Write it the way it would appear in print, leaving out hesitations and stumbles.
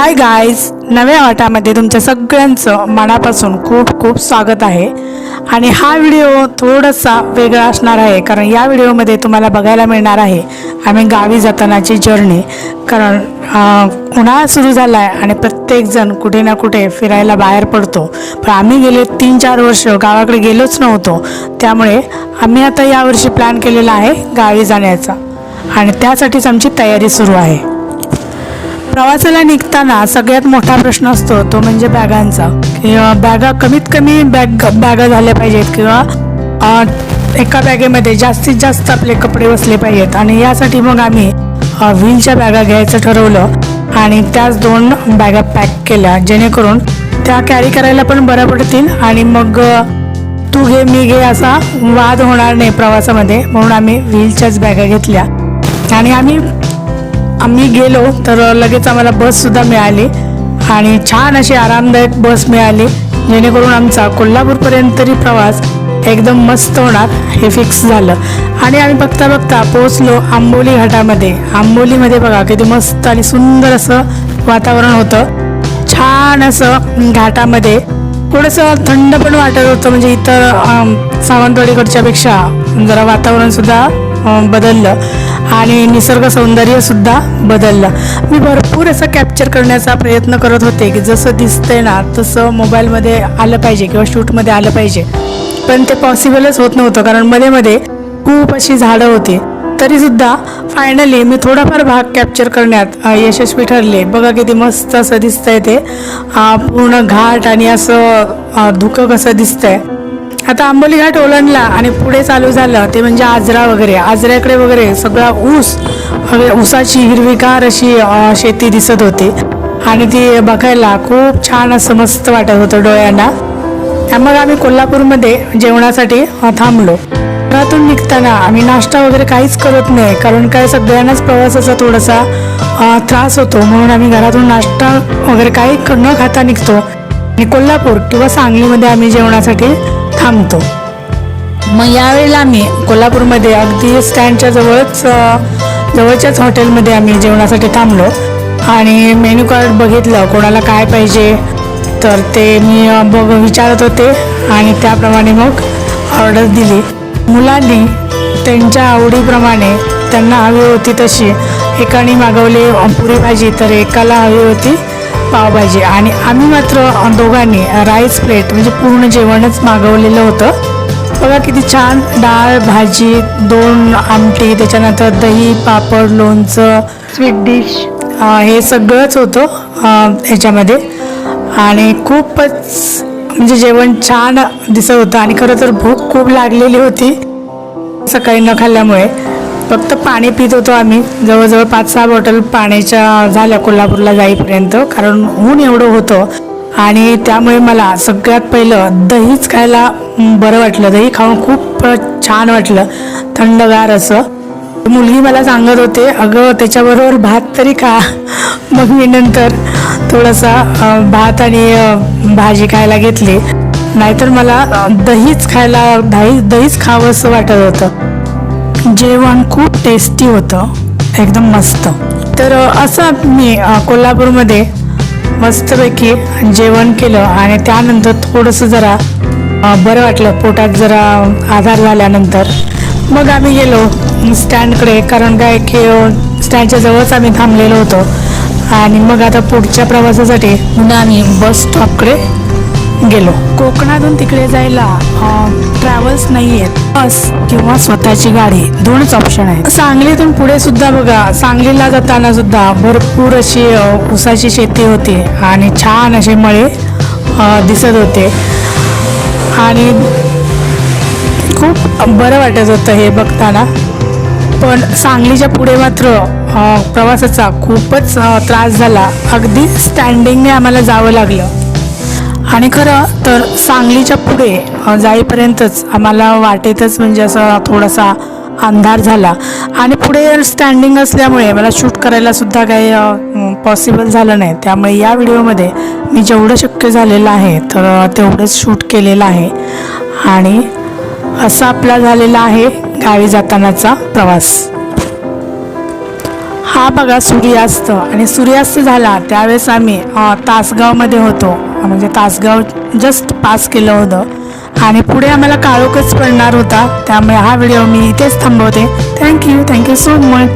Hi guys, नव्या वाटामध्ये तुमच्या सगळ्यांचं मनापासून खूप खूप स्वागत आहे. आणि हा व्हिडिओ थोडासा वेगळा असणार आहे, कारण या व्हिडिओमध्ये तुम्हाला बघायला मिळणार आहे आम्ही गावी जातानाची जर्नी. कारण उन्हाळा सुरू झाला आहे आणि प्रत्येकजण कुठे ना कुठे फिरायला बाहेर पडतो, पण आम्ही गेले 3-4 वर्ष गावाकडे गेलोच नव्हतो. त्यामुळे आम्ही आता यावर्षी प्लॅन केलेला आहे गावी जाण्याचा, आणि त्यासाठीच आमची तयारी सुरू आहे. प्रवासाला निघताना सगळ्यात मोठा प्रश्न असतो तो म्हणजे बॅगांचा, किंवा बॅगा कमीत कमी बॅगा झाल्या पाहिजेत, किंवा एका बॅगेमध्ये जास्तीत जास्त आपले कपडे बसले पाहिजेत. आणि यासाठी मग आम्ही व्हीलच्या बॅगा घ्यायचं ठरवलं आणि त्याच 2 बॅगा पॅक केल्या, जेणेकरून त्या कॅरी करायला पण बऱ्या पडतील आणि मग तू घे मी घे असा वाद होणार नाही प्रवासामध्ये. म्हणून आम्ही व्हीलच्याच बॅगा घेतल्या आणि आम्ही गेलो तर लगेच आम्हाला बससुद्धा मिळाली आणि छान अशी आरामदायक बस मिळाली, जेणेकरून आमचा कोल्हापूरपर्यंत तरी प्रवास एकदम मस्त होणार हे फिक्स झालं. आणि आम्ही बघता बघता पोहोचलो आंबोली घाटामध्ये. आंबोलीमध्ये बघा किती मस्त आणि सुंदर असं वातावरण होतं. छान असं घाटामध्ये थोडंसं थंड पण वाटत होतं, म्हणजे इतर सावंतवाडीकडच्या पेक्षा जरा वातावरणसुद्धा बदललं आणि निसर्ग सौंदर्यसुद्धा बदललं. मी भरपूर असं कॅप्चर करण्याचा प्रयत्न करत होते की जसं दिसतंय ना तसं मोबाईलमध्ये आलं पाहिजे किंवा शूटमध्ये आलं पाहिजे, पण ते पॉसिबलच होत नव्हतं, कारण मध्ये खूप अशी झाडं होती. तरीसुद्धा फायनली मी थोडाफार भाग कॅप्चर करण्यात यशस्वी ठरले. बघा किती मस्त असं दिसतंय ते पूर्ण घाट, आणि असं धुकं कसं दिसतंय. आता आंबोली घाट ओलांडला आणि पुढे चालू झालं ते म्हणजे आजरा वगैरे. आजऱ्याकडे वगैरे सगळा ऊसाची हिरवीगार अशी शेती दिसत होती आणि ती बघायला खूप छान असं मस्त वाटत होतं डोळ्यांना. मग आम्ही कोल्हापूरमध्ये जेवणासाठी थांबलो. घरातून निघताना आम्ही नाश्ता वगैरे काहीच करत नाही, कारण काय सगळ्यांनाच प्रवासाचा थोडासा त्रास होतो, म्हणून आम्ही घरातून नाश्ता वगैरे काही न खाता निघतो आणि कोल्हापूर किंवा सांगलीमध्ये आम्ही जेवणासाठी थांबतो. मग यावेळेला आम्ही कोल्हापूरमध्ये अगदी स्टँडच्या जवळच्याच हॉटेलमध्ये आम्ही जेवणासाठी थांबलो आणि मेन्यू कार्ड बघितलं कोणाला काय पाहिजे तर ते मी विचारत होते आणि त्याप्रमाणे मग ऑर्डर दिली. मुलांनी त्यांच्या आवडीप्रमाणे त्यांना हवी होती तशी एकाने मागवली पुरी भाजी तर एकाला हवी होती पावभाजी, आणि आम्ही मात्र दोघांनी राईस प्लेट म्हणजे पूर्ण जेवणच मागवलेलं होतं. बघा किती छान डाळ भाजी 2 आमटी, त्याच्यानंतर दही पापड लोणचं स्वीट डिश हे सगळंच होतं ह्याच्यामध्ये. आणि खूपच म्हणजे जेवण छान दिसत होतं आणि खरं तर भूक खूप लागलेली होती सकाळी न खाल्ल्यामुळे. फक्त पाणी पित होतो आम्ही, जवळजवळ 5-6 बॉटल पाण्याच्या झाल्या कोल्हापूरला जाईपर्यंत, कारण ऊन एवढं होतं. आणि त्यामुळे मला सगळ्यात पहिलं दहीच खायला बरं वाटलं. दही खाऊन खूप छान वाटलं, थंडगार असं. मुलगी मला सांगत होते अगं त्याच्याबरोबर भात तरी खा. मग मी नंतर थोडासा भात आणि भाजी खायला घेतली, नाहीतर मला दहीच खावं असं वाटत होतं. जेवण खूप टेस्टी होतं, एकदम मस्त. तर असं मी कोल्हापूरमध्ये मस्तपैकी जेवण केलं आणि त्यानंतर थोडंसं जरा बरं वाटलं, पोटात जरा आधार झाल्यानंतर मग आम्ही गेलो स्टँडकडे, कारण काय की स्टँडच्या जवळच आम्ही थांबलेलो होतो. आणि मग आता पुढच्या प्रवासासाठी पुन्हा आम्ही बस स्टॉपकडे गेलो. कोकणातून तिकडे जायला ट्रॅव्हल्स नाही आहेत, बस किंवा स्वतःची गाडी 2च ऑप्शन आहेत. सांगलीतून पुढे सुद्धा बघा, सांगलीला जाताना सुद्धा भरपूर अशी ऊसाची शेती होती आणि छान असे मळे दिसत होते आणि खूप बरं वाटत होतं हे बघताना. पण सांगलीच्या पुढे मात्र प्रवासाचा खूपच त्रास झाला. अगदी स्टँडिंगने आम्हाला जावं लागलं. आणि खरं तर सांगलीच्या पुढे जाईपर्यंतच आम्हाला वाटेतच म्हणजे असा थोडासा अंधार झाला आणि पुढे स्टँडिंग असल्यामुळे मला शूट करायला सुद्धा काही पॉसिबल झालं नाही. त्यामुळे या व्हिडिओमध्ये मी जेवढं शक्य झालेलं आहे तर तेवढंच शूट केलेलं आहे. आणि असा आपला झालेला आहे गावी जातानाचा प्रवास. हा बघा सूर्यास्त, आणि सूर्यास्त झाला त्यावेळेस आम्ही तासगावमध्ये होतो, म्हणजे तासगाव जस्ट पास केलं होतं आणि पुढे आम्हाला काळोखच पडणार होता. त्यामुळे हा व्हिडिओ मी इथेच थांबवते. Thank you so much.